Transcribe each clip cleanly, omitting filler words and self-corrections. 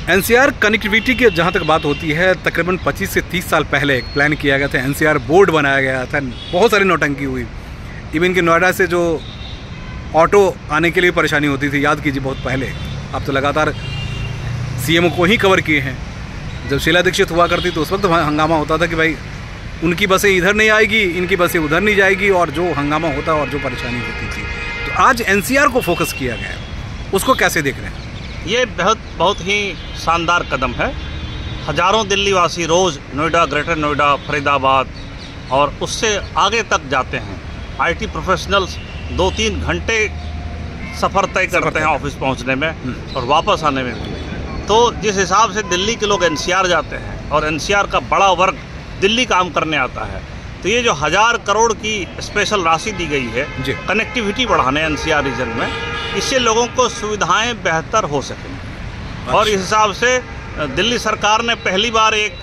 NCR connectivity की जहाँ तक बात होती है, तकरीबन 25 से 30 साल पहले एक प्लान किया गया था, एनसीआर बोर्ड बनाया गया था, बहुत सारी नौटंकी हुई। इवन कि नोएडा से जो ऑटो आने के लिए परेशानी होती थी, याद कीजिए बहुत पहले। अब तो लगातार सीएम को ही कवर किए हैं। जब शीला दीक्षित हुआ करती तो उस वक्त हंगामा होता था कि भाई उनकी बसें इधर नहीं आएगी, इनकी बसें उधर नहीं जाएगी, और जो हंगामा होता और जो परेशानी होती थी। तो आज एनसीआर को फोकस किया गया है, उसको कैसे देख रहे हैं? ये बहुत ही शानदार कदम है। हजारों दिल्ली वासी रोज़ नोएडा, ग्रेटर नोएडा, फरीदाबाद और उससे आगे तक जाते हैं। आईटी प्रोफेशनल्स 2-3 घंटे सफ़र तय करते हैं ऑफिस पहुंचने में और वापस आने में भी। तो जिस हिसाब से दिल्ली के लोग एनसीआर जाते हैं और एनसीआर का बड़ा वर्ग दिल्ली काम करने आता है, तो ये जो 1000 करोड़ की स्पेशल राशि दी गई है कनेक्टिविटी बढ़ाने एनसीआर रीजन में, इससे लोगों को सुविधाएं बेहतर हो सकेंगी। और इस हिसाब से दिल्ली सरकार ने पहली बार एक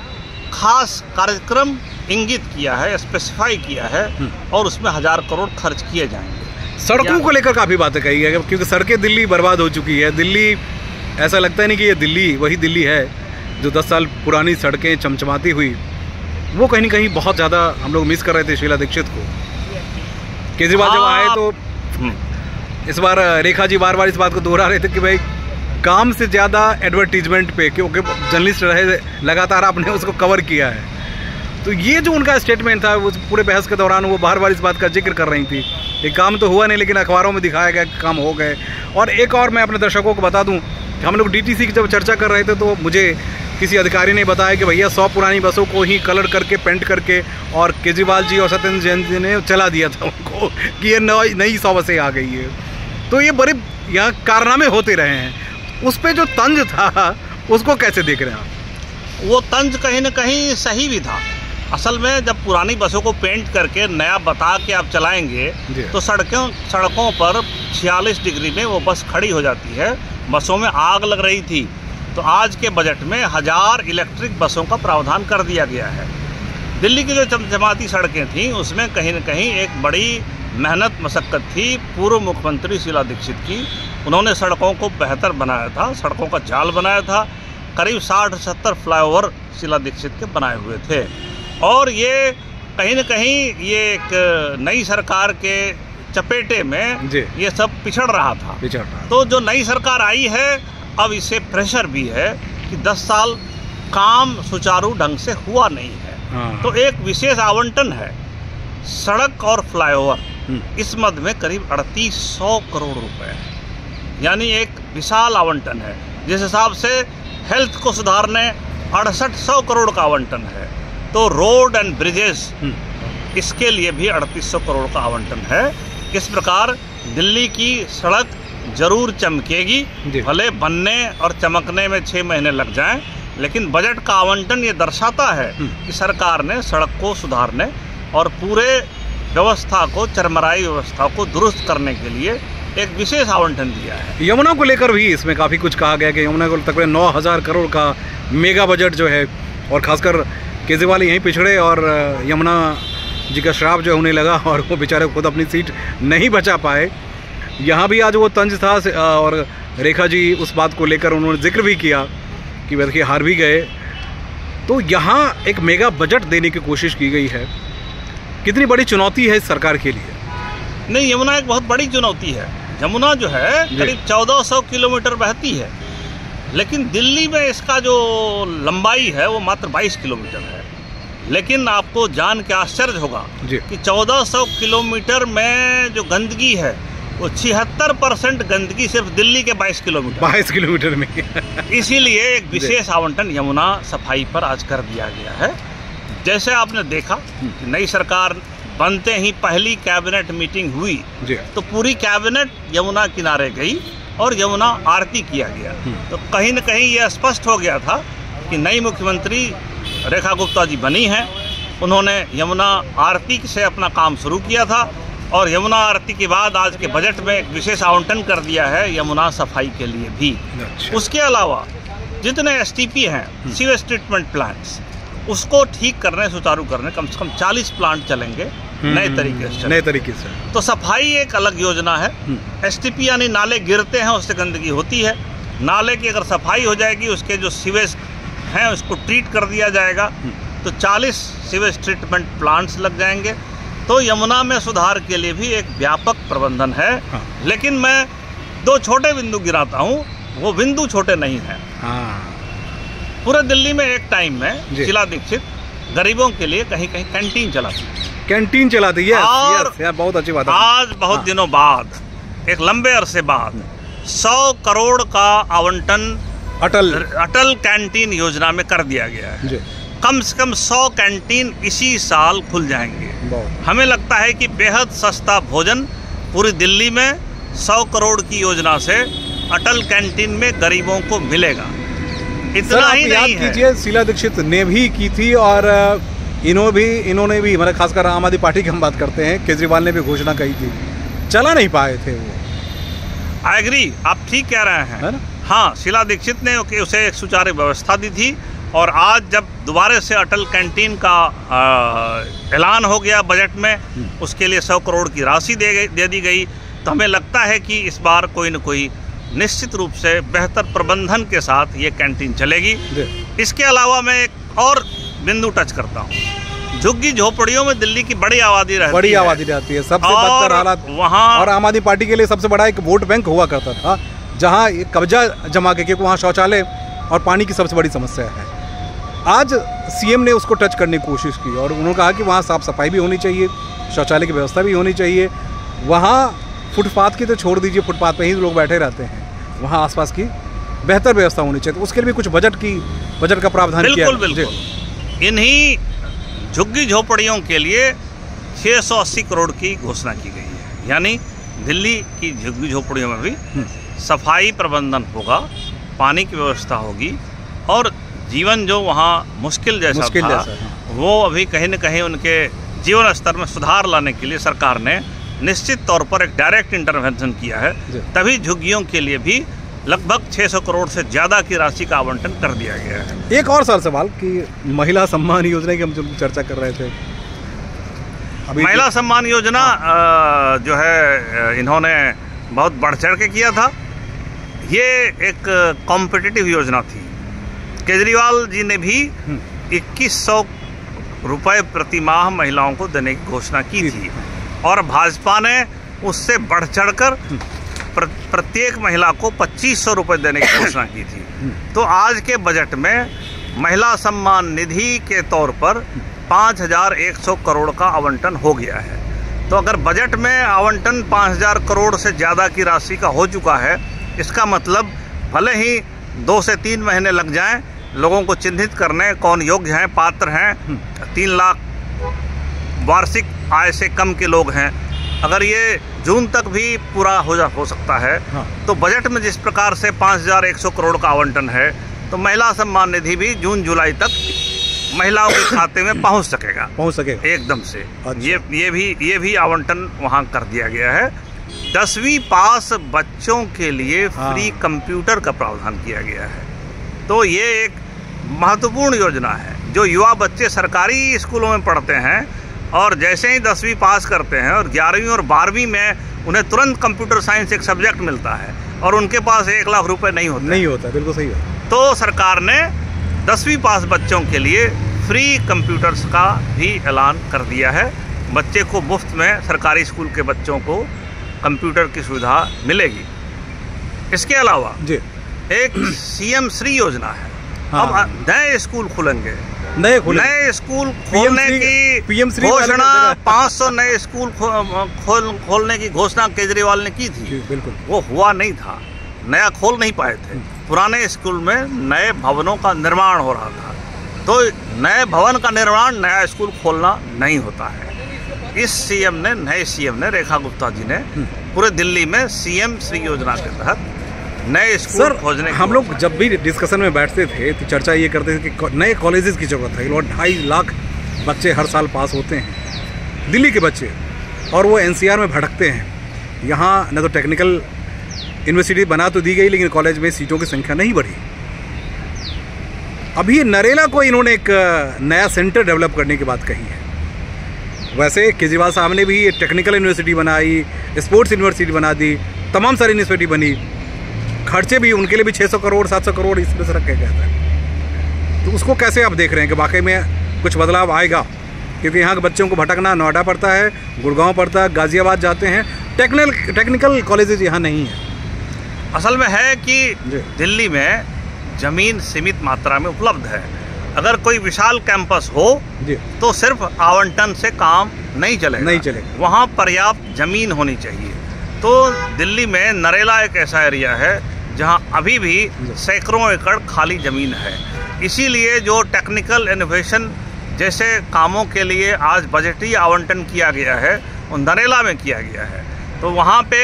खास कार्यक्रम इंगित किया है, स्पेसिफाई किया है, और उसमें 1000 करोड़ खर्च किए जाएंगे। सड़कों को लेकर काफ़ी बातें कही है, क्योंकि सड़कें दिल्ली बर्बाद हो चुकी है। दिल्ली, ऐसा लगता है नहीं कि ये दिल्ली वही दिल्ली है जो 10 साल पुरानी सड़कें चमचमाती हुई, वो कहीं ना कहीं बहुत ज़्यादा हम लोग मिस कर रहे थे शीला दीक्षित को। केजरीवाल जब आए तो इस बार रेखा जी बार बार इस बात को दोहरा रहे थे कि भाई काम से ज़्यादा एडवर्टीजमेंट पे, क्योंकि जर्नलिस्ट रहे लगातार, आपने उसको कवर किया है। तो ये जो उनका स्टेटमेंट था, वो पूरे बहस के दौरान वो बार बार इस बात का जिक्र कर रही थी। ये काम तो हुआ नहीं, लेकिन अखबारों में दिखाया गया कि काम हो गए। और एक और मैं अपने दर्शकों को बता दूं कि हम लोग डीटीसी की जब चर्चा कर रहे थे तो मुझे किसी अधिकारी ने बताया कि भैया 100 पुरानी बसों को ही कलर करके, पेंट करके, और केजरीवाल जी और सत्येंद्र जैन जी ने चला दिया था उनको कि ये नई 100 बसें आ गई है। तो ये बड़े यहाँ कारनामे होते रहे हैं। उस पर जो तंज था उसको कैसे देख रहे हैं आप? वो तंज कहीं ना कहीं सही भी था। असल में जब पुरानी बसों को पेंट करके नया बता के आप चलाएंगे तो सड़कों पर 46 डिग्री में वो बस खड़ी हो जाती है। बसों में आग लग रही थी। तो आज के बजट में 1000 इलेक्ट्रिक बसों का प्रावधान कर दिया गया है। दिल्ली की जो चमचमाती सड़कें थीं उसमें कहीं न कहीं एक बड़ी मेहनत मशक्क़त थी पूर्व मुख्यमंत्री शीला दीक्षित की। उन्होंने सड़कों को बेहतर बनाया था, सड़कों का जाल बनाया था। करीब 60-70 फ्लाईओवर शीला दीक्षित के बनाए हुए थे। और ये कहीं न कहीं ये एक नई सरकार के चपेटे में ये सब पिछड़ रहा था। तो जो नई सरकार आई है, अब इसे प्रेशर भी है कि 10 साल काम सुचारू ढंग से हुआ नहीं है। तो एक विशेष आवंटन है सड़क और फ्लाईओवर, इस मद में करीब 3800 करोड़ रुपए, यानी एक विशाल आवंटन है। जिस हिसाब से हेल्थ को सुधारने 6800 करोड़ का आवंटन है, तो रोड एंड ब्रिजेस इसके लिए भी 3800 करोड़ का आवंटन है। इस प्रकार दिल्ली की सड़क जरूर चमकेगी, भले बनने और चमकने में 6 महीने लग जाएं, लेकिन बजट का आवंटन ये दर्शाता है कि सरकार ने सड़क को सुधारने और पूरे व्यवस्था को, चरमराई व्यवस्था को दुरुस्त करने के लिए एक विशेष आवंटन दिया है। यमुना को लेकर भी इसमें काफ़ी कुछ कहा गया कि यमुना को तकरीबन 9000 करोड़ का मेगा बजट जो है, और खासकर केजरीवाल यहीं पिछड़े और यमुना जी का श्राप जो उन्हें लगा और वो बेचारे खुद अपनी सीट नहीं बचा पाए। यहाँ भी आज वो तंज था और रेखा जी उस बात को लेकर उन्होंने जिक्र भी किया कि देखिए हार भी गए। तो यहाँ एक मेगा बजट देने की कोशिश की गई है। कितनी बड़ी चुनौती है इस सरकार के लिए? नहीं, यमुना एक बहुत बड़ी चुनौती है। यमुना जो है करीब 1400 किलोमीटर बहती है, लेकिन दिल्ली में इसका जो लंबाई है वो मात्र 22 किलोमीटर है। लेकिन आपको जान के आश्चर्य होगा कि 1400 किलोमीटर में जो गंदगी है वो 76% गंदगी सिर्फ दिल्ली के 22 किलोमीटर में इसीलिए एक विशेष आवंटन यमुना सफाई पर आज कर दिया गया है। जैसे आपने देखा कि नई सरकार बनते ही पहली कैबिनेट मीटिंग हुई तो पूरी कैबिनेट यमुना किनारे गई और यमुना आरती किया गया। तो कहीं न कहीं यह स्पष्ट हो गया था कि नई मुख्यमंत्री रेखा गुप्ता जी बनी हैं। उन्होंने यमुना आरती से अपना काम शुरू किया था और यमुना आरती के बाद आज के बजट में एक विशेष आवंटन कर दिया है यमुना सफाई के लिए भी। उसके अलावा जितने एसटीपी हैं, सीवेज ट्रीटमेंट प्लांट्स, उसको ठीक करने, सुचारू करने कम से कम 40 प्लांट चलेंगे नए तरीके से। तो सफाई एक अलग योजना है। एसटीपी यानी नाले गिरते हैं, उससे गंदगी होती है। नाले की अगर सफाई हो जाएगी, उसके जो सीवेज हैं उसको ट्रीट कर दिया जाएगा, तो 40 सीवेज ट्रीटमेंट प्लांट्स लग जाएंगे। तो यमुना में सुधार के लिए भी एक व्यापक प्रबंधन है। हाँ। लेकिन मैं 2 छोटे बिंदु गिराता हूँ, वो बिंदु छोटे नहीं हैं। हाँ। पूरे दिल्ली में एक टाइम में शीला दीक्षित गरीबों के लिए कहीं कहीं कैंटीन चलाती है। कैंटीन चलाती है, और यार बहुत अच्छी बात है। आज बहुत दिनों बाद, एक लंबे अरसे बाद 100 करोड़ का आवंटन अटल कैंटीन योजना में कर दिया गया है। कम से कम 100 कैंटीन इसी साल खुल जाएंगे। हमें लगता है कि बेहद सस्ता भोजन पूरी दिल्ली में 100 करोड़ की योजना से अटल कैंटीन में गरीबों को मिलेगा। इतना ही नहीं है, कीजिए, शीला दीक्षित ने भी की थी और इन्होंने भी, मतलब खासकर आम आदमी पार्टी की हम बात करते हैं, केजरीवाल ने भी घोषणा कही थी, चला नहीं पाए थे वो। आई एग्री, आप ठीक कह रहे हैं, है ना? हाँ, शीला दीक्षित ने उसे एक सुचारू व्यवस्था दी थी, और आज जब दोबारा से अटल कैंटीन का ऐलान हो गया बजट में, उसके लिए 100 करोड़ की राशि दे दी गई, तो हमें लगता है कि इस बार कोई न कोई निश्चित रूप से बेहतर प्रबंधन के साथ ये कैंटीन चलेगी। इसके अलावा मैं एक और बिंदु टच करता हूँ। झुग्गी झोपड़ियों में दिल्ली की बड़ी आबादी रहती है, सबसे बदतर हालात वहाँ, और आम आदमी पार्टी के लिए सबसे बड़ा एक वोट बैंक हुआ करता था, जहाँ कब्जा जमा के, क्योंकि वहाँ शौचालय और पानी की सबसे बड़ी समस्या है। आज सीएम ने उसको टच करने की कोशिश की और उन्होंने कहा कि वहाँ साफ सफाई भी होनी चाहिए, शौचालय की व्यवस्था भी होनी चाहिए। वहाँ फुटपाथ की तो छोड़ दीजिए, फुटपाथ पे ही लोग बैठे रहते हैं, वहाँ आसपास की बेहतर व्यवस्था होनी चाहिए। तो उसके लिए भी कुछ बजट का प्रावधान किया। बिल्कुल। इन्हीं झुग्गी झोपड़ियों के लिए 680 करोड़ की घोषणा की गई है। यानी दिल्ली की झुग्गी झोपड़ियों में भी सफाई प्रबंधन होगा, पानी की व्यवस्था होगी, और जीवन जो वहाँ मुश्किल जैसा था, वो अभी कहीं न कहीं उनके जीवन स्तर में सुधार लाने के लिए सरकार ने निश्चित तौर पर एक डायरेक्ट इंटरवेंशन किया है। तभी झुग्गियों के लिए भी लगभग 600 करोड़ से ज़्यादा की राशि का आवंटन कर दिया गया है। एक और सवाल कि महिला सम्मान योजना की हम जो चर्चा कर रहे थे, अभी महिला सम्मान योजना जो है इन्होंने बहुत बढ़ चढ़ के किया था। ये एक कॉम्पिटिटिव योजना थी। केजरीवाल जी ने भी 2100 रुपये प्रति माह महिलाओं को देने की घोषणा की थी, और भाजपा ने उससे बढ़ चढ़कर प्रत्येक महिला को 2500 रुपये देने की घोषणा की थी। तो आज के बजट में महिला सम्मान निधि के तौर पर 5100 करोड़ का आवंटन हो गया है। तो अगर बजट में आवंटन 5000 करोड़ से ज़्यादा की राशि का हो चुका है, इसका मतलब भले ही 2 से 3 महीने लग जाएं लोगों को चिन्हित करने, कौन योग्य हैं, पात्र हैं, 3 लाख वार्षिक आय से कम के लोग हैं, अगर ये जून तक भी पूरा हो सकता है। हाँ। तो बजट में जिस प्रकार से 5100 करोड़ का आवंटन है, तो महिला सम्मान निधि भी जून जुलाई तक महिलाओं के खाते में पहुंच सकेगा एकदम से। अच्छा। ये भी आवंटन वहां कर दिया गया है। 10वीं पास बच्चों के लिए फ्री कंप्यूटर का प्रावधान किया गया है। तो ये एक महत्वपूर्ण योजना है। जो युवा बच्चे सरकारी स्कूलों में पढ़ते हैं और जैसे ही 10वीं पास करते हैं और 11वीं और 12वीं में उन्हें तुरंत कंप्यूटर साइंस एक सब्जेक्ट मिलता है और उनके पास 1 लाख रुपए नहीं होता। बिल्कुल सही है। तो सरकार ने 10वीं पास बच्चों के लिए फ्री कंप्यूटर्स का भी ऐलान कर दिया है। बच्चे को मुफ्त में सरकारी स्कूल के बच्चों को कंप्यूटर की सुविधा मिलेगी। इसके अलावा एक सीएम श्री योजना है। हाँ। अब नए स्कूल खुलेंगे, नए स्कूल खोलने की घोषणा 500 नए स्कूल खोलने की घोषणा केजरीवाल ने की थी। बिल्कुल, वो हुआ नहीं था, नया खोल नहीं पाए थे। पुराने स्कूल में नए भवनों का निर्माण हो रहा था। तो नए भवन का निर्माण, नया स्कूल खोलना नहीं होता है। इस नए सीएम ने रेखा गुप्ता जी ने पूरे दिल्ली में सीएम श्री योजना के तहत नए स्कूल खोजने। हम लोग जब भी डिस्कशन में बैठते थे तो चर्चा ये करते थे कि नए कॉलेजेस की जरूरत है। 2.5 लाख बच्चे हर साल पास होते हैं, दिल्ली के बच्चे, और वो एनसीआर में भटकते हैं। यहाँ न तो टेक्निकल यूनिवर्सिटी बना तो दी गई, लेकिन कॉलेज में सीटों की संख्या नहीं बढ़ी। अभी नरेला को इन्होंने एक नया सेंटर डेवलप करने की बात कही है। वैसे केजरीवाल साहब ने भी टेक्निकल यूनिवर्सिटी बनाई, स्पोर्ट्स यूनिवर्सिटी बना दी, तमाम सारी यूनिवर्सिटी बनी, खर्चे भी उनके लिए भी 600 करोड़ 700 करोड़ इसमें से रखे गए थे। तो उसको कैसे आप देख रहे हैं कि वाकई में कुछ बदलाव आएगा? क्योंकि यहाँ के बच्चों को भटकना, नोएडा पड़ता है, गुड़गांव पड़ता है, गाज़ियाबाद जाते हैं, टेक्निकल कॉलेजेज यहाँ नहीं है। असल में है कि दिल्ली में ज़मीन सीमित मात्रा में उपलब्ध है। अगर कोई विशाल कैंपस हो तो सिर्फ आवंटन से काम नहीं चलेगा। वहाँ पर्याप्त ज़मीन होनी चाहिए। तो दिल्ली में नरेला एक ऐसा एरिया है जहाँ अभी भी सैकड़ों एकड़ खाली ज़मीन है। इसीलिए जो टेक्निकल इनोवेशन जैसे कामों के लिए आज बजटीय आवंटन किया गया है वो नरेला में किया गया है। तो वहाँ पे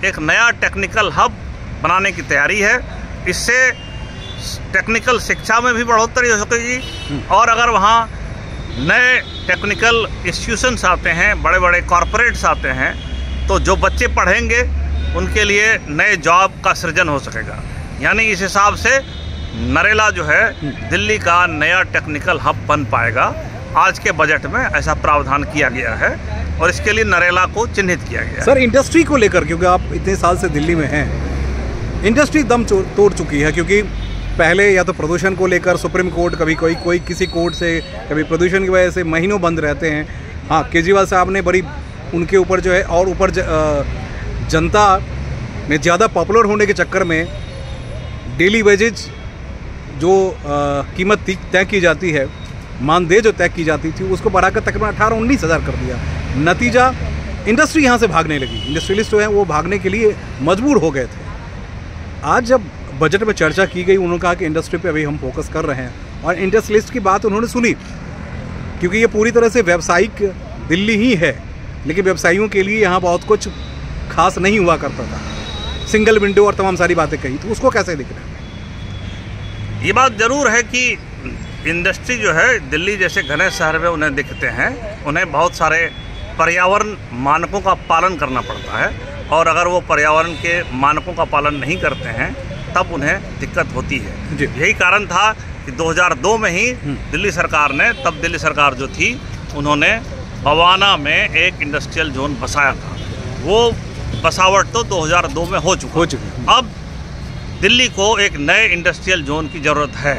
एक नया टेक्निकल हब बनाने की तैयारी है। इससे टेक्निकल शिक्षा में भी बढ़ोतरी हो सकेगी और अगर वहाँ नए टेक्निकल इंस्टीट्यूशंस आते हैं, बड़े बड़े कॉरपोरेट्स आते हैं, तो जो बच्चे पढ़ेंगे उनके लिए नए जॉब का सृजन हो सकेगा। यानी इस हिसाब से नरेला जो है दिल्ली का नया टेक्निकल हब बन पाएगा। आज के बजट में ऐसा प्रावधान किया गया है और इसके लिए नरेला को चिन्हित किया गया है। सर, इंडस्ट्री को लेकर, क्योंकि आप इतने साल से दिल्ली में हैं, इंडस्ट्री दम तोड़ चुकी है। क्योंकि पहले या तो प्रदूषण को लेकर सुप्रीम कोर्ट, कभी कोई किसी कोर्ट से, कभी प्रदूषण की वजह से महीनों बंद रहते हैं। हाँ, केजरीवाल साहब ने बड़ी उनके ऊपर जो है और ऊपर जनता में ज़्यादा पॉपुलर होने के चक्कर में डेली वेजेज जो कीमत तय की जाती है, मानदेय जो तय की जाती थी, उसको बढ़ाकर तकरीबन 18-19 हज़ार कर दिया। नतीजा इंडस्ट्री यहाँ से भागने लगी। इंडस्ट्रियलिस्ट जो है वो भागने के लिए मजबूर हो गए थे। आज जब बजट में चर्चा की गई, उन्होंने कहा कि इंडस्ट्री पे अभी हम फोकस कर रहे हैं और इंडस्ट्रियलिस्ट की बात उन्होंने सुनी, क्योंकि ये पूरी तरह से व्यावसायिक दिल्ली ही है, लेकिन व्यवसायियों के लिए यहाँ बहुत कुछ खास नहीं हुआ करता था। सिंगल विंडो और तमाम सारी बातें कही, तो उसको कैसे दिख रहा है? ये बात ज़रूर है कि इंडस्ट्री जो है दिल्ली जैसे घने शहर में उन्हें दिखते हैं, उन्हें बहुत सारे पर्यावरण मानकों का पालन करना पड़ता है और अगर वो पर्यावरण के मानकों का पालन नहीं करते हैं तब उन्हें दिक्कत होती है। यही कारण था कि 2002 में ही दिल्ली सरकार ने, तब दिल्ली सरकार जो थी, उन्होंने बवाना में एक इंडस्ट्रियल जोन बसाया था। वो बसावट तो 2002 में हो चुका। अब दिल्ली को एक नए इंडस्ट्रियल जोन की ज़रूरत है।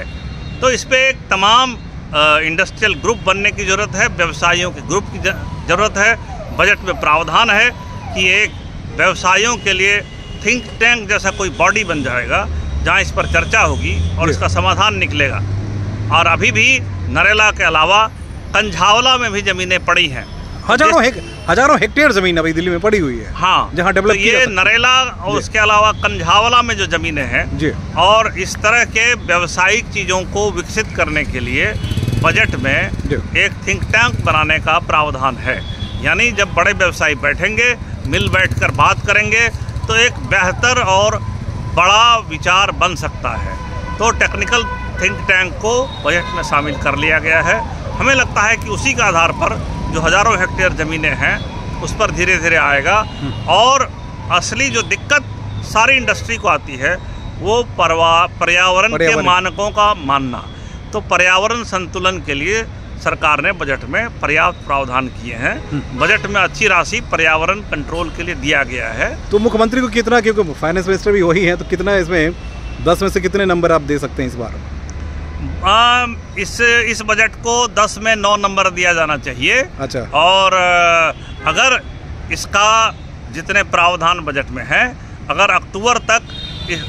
तो इस पे एक तमाम इंडस्ट्रियल ग्रुप बनने की ज़रूरत है, व्यवसायियों के ग्रुप की ज़रूरत है। बजट में प्रावधान है कि एक व्यवसायियों के लिए थिंक टैंक जैसा कोई बॉडी बन जाएगा जहां इस पर चर्चा होगी और इसका समाधान निकलेगा। और अभी भी नरेला के अलावा कंझावला में भी ज़मीनें पड़ी हैं, हजारों हेक्टेयर ज़मीन अभी दिल्ली में पड़ी हुई है। हाँ, जहाँ डेवलप तो ये नरेला और उसके अलावा कंझावला में जो ज़मीनें हैं, और इस तरह के व्यावसायिक चीज़ों को विकसित करने के लिए बजट में एक थिंक टैंक बनाने का प्रावधान है। यानी जब बड़े व्यवसायी बैठेंगे, मिल बैठकर बात करेंगे, तो एक बेहतर और बड़ा विचार बन सकता है। तो टेक्निकल थिंक टैंक को बजट में शामिल कर लिया गया है। हमें लगता है कि उसी के आधार पर जो हज़ारों हेक्टेयर ज़मीनें हैं उस पर धीरे धीरे आएगा। और असली जो दिक्कत सारी इंडस्ट्री को आती है वो पर्यावरण के मानकों का मानना। तो पर्यावरण संतुलन के लिए सरकार ने बजट में पर्याप्त प्रावधान किए हैं। बजट में अच्छी राशि पर्यावरण कंट्रोल के लिए दिया गया है। तो मुख्यमंत्री को कितना, क्योंकि फाइनेंस मिनिस्टर भी वही हैं, तो कितना इसमें 10 में से कितने नंबर आप दे सकते हैं इस बार? इस बजट को 10 में 9 नंबर दिया जाना चाहिए। अच्छा। और अगर इसका जितने प्रावधान बजट में है, अगर अक्टूबर तक,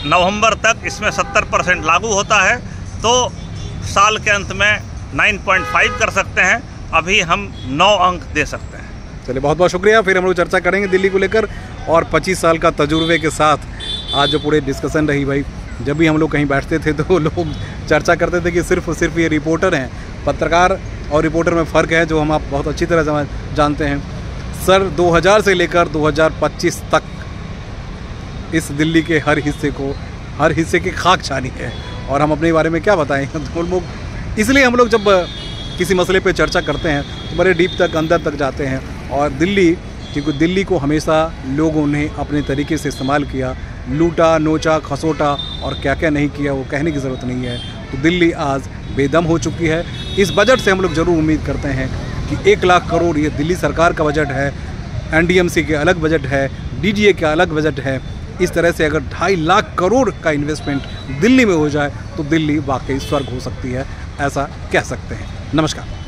नवंबर तक इसमें 70% लागू होता है तो साल के अंत में 9.5 कर सकते हैं। अभी हम 9 अंक दे सकते हैं। चलिए, बहुत बहुत शुक्रिया। फिर हम लोग चर्चा करेंगे दिल्ली को लेकर। और 25 साल का तजुर्बे के साथ आज जो पूरे डिस्कशन रही भाई, जब भी हम लोग कहीं बैठते थे तो लोग चर्चा करते थे कि सिर्फ ये रिपोर्टर हैं। पत्रकार और रिपोर्टर में फ़र्क है, जो हम आप बहुत अच्छी तरह जानते हैं। सर, 2000 से लेकर 2025 तक इस दिल्ली के हर हिस्से की खाक छानी है। और हम अपने बारे में क्या बताएं, तो लोग, इसलिए हम लोग जब किसी मसले पे चर्चा करते हैं तो बड़े डीप तक, अंदर तक जाते हैं। और दिल्ली, क्योंकि दिल्ली को हमेशा लोगों ने अपने तरीके से इस्तेमाल किया, लूटा, नोचा, खसोटा और क्या क्या नहीं किया वो कहने की ज़रूरत नहीं है। तो दिल्ली आज बेदम हो चुकी है। इस बजट से हम लोग ज़रूर उम्मीद करते हैं कि 1 लाख करोड़ ये दिल्ली सरकार का बजट है, NDMC के अलग बजट है, DGA का अलग बजट है। इस तरह से अगर 2.5 लाख करोड़ का इन्वेस्टमेंट दिल्ली में हो जाए तो दिल्ली वाकई स्वर्ग हो सकती है, ऐसा कह सकते हैं। नमस्कार।